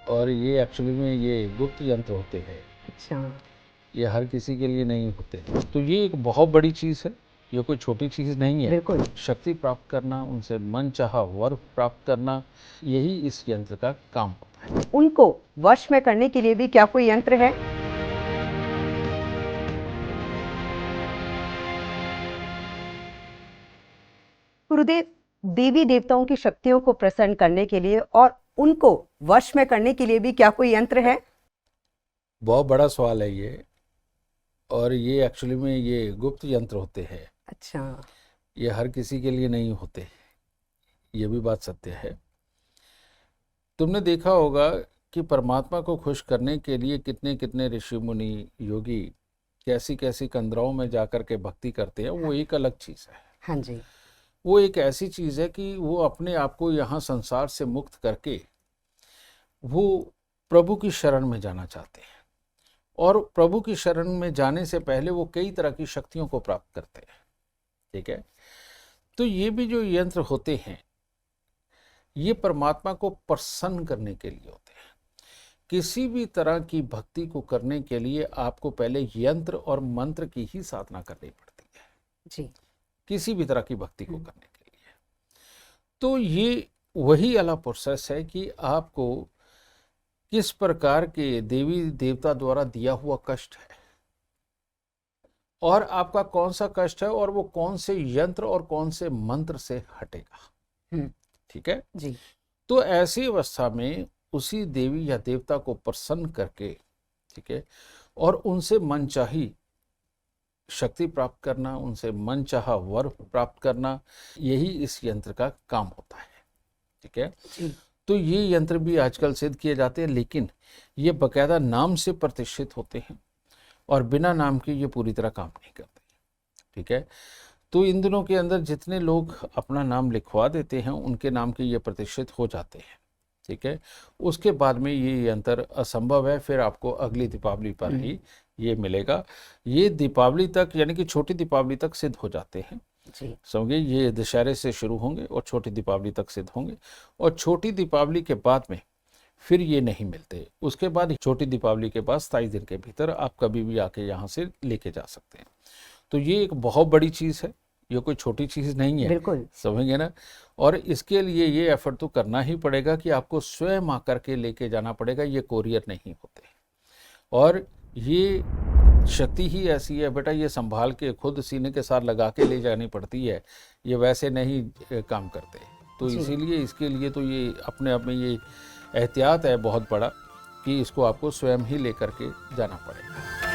और ये एक्चुअली में ये गुप्त यंत्र होते हैं। अच्छा। ये हर किसी के लिए नहीं होते। तो ये एक बहुत बड़ी चीज़ है, ये कोई छोटी चीज़ नहीं है। बिल्कुल। शक्ति प्राप्त करना, उनसे मनचाहा वर प्राप्त करना, यही इस यंत्र का काम होता है। उनको वश में करने के लिए भी क्या कोई यंत्र है? गुरुदेव, देवी देवताओं की शक्तियों को प्रसन्न करने के लिए और उनको वश में करने के लिए भी क्या कोई यंत्र है? बहुत बड़ा सवाल है ये, और ये एक्चुअली में ये गुप्त यंत्र होते हैं। अच्छा। ये हर किसी के लिए नहीं होते, ये भी बात सत्य है। तुमने देखा होगा कि परमात्मा को खुश करने के लिए कितने कितने ऋषि मुनि योगी कैसी कैसी कंदराओं में जाकर के भक्ति करते हैं, वो एक अलग चीज़ है। हाँ जी। वो एक ऐसी चीज़ है कि वो अपने आप को यहाँ संसार से मुक्त करके वो प्रभु की शरण में जाना चाहते हैं, और प्रभु की शरण में जाने से पहले वो कई तरह की शक्तियों को प्राप्त करते हैं। ठीक है, तो ये भी जो यंत्र होते हैं, ये परमात्मा को प्रसन्न करने के लिए होते हैं। किसी भी तरह की भक्ति को करने के लिए आपको पहले यंत्र और मंत्र की ही साधना करनी पड़ती है जी। किसी भी तरह की भक्ति को करने के लिए। तो ये वही वाला प्रोसेस है कि आपको किस प्रकार के देवी देवता द्वारा दिया हुआ कष्ट है, और आपका कौन सा कष्ट है, और वो कौन से यंत्र और कौन से मंत्र से हटेगा। ठीक है जी। तो ऐसी अवस्था में उसी देवी या देवता को प्रसन्न करके, ठीक है, और उनसे मनचाही शक्ति प्राप्त करना, उनसे मनचाहा वर प्राप्त करना, यही इस यंत्र का काम होता है। ठीक है जी। तो ये यंत्र भी आजकल सिद्ध किए जाते हैं, लेकिन ये बकायदा नाम से प्रतिष्ठित होते हैं, और बिना नाम के ये पूरी तरह काम नहीं करते। ठीक है तो इन दिनों के अंदर जितने लोग अपना नाम लिखवा देते हैं, उनके नाम के ये प्रतिष्ठित हो जाते हैं। ठीक है उसके बाद में ये यंत्र असंभव है, फिर आपको अगली दीपावली पर ही ये मिलेगा। ये दीपावली तक, यानी कि छोटी दीपावली तक सिद्ध हो जाते हैं। समझिए, ये दशहरे से शुरू होंगे और छोटी दीपावली तक सिद्ध होंगे, और छोटी दीपावली के बाद में फिर ये नहीं मिलते। उसके बाद छोटी दीपावली के बाद 27 दिन के भीतर आप कभी भी आके यहाँ से लेके जा सकते हैं। तो ये एक बहुत बड़ी चीज़ है, ये कोई छोटी चीज़ नहीं है। बिल्कुल। समझेंगे ना। और इसके लिए ये एफर्ट तो करना ही पड़ेगा कि आपको स्वयं आकर के लेके जाना पड़ेगा, ये कोरियर नहीं होते। और ये शक्ति ही ऐसी है बेटा, ये संभाल के खुद सीने के साथ लगा के ले जानी पड़ती है, ये वैसे नहीं काम करते। तो इसीलिए इसके लिए तो ये अपने आप में ये एहतियात है बहुत बड़ा, कि इसको आपको स्वयं ही लेकर के जाना पड़ेगा।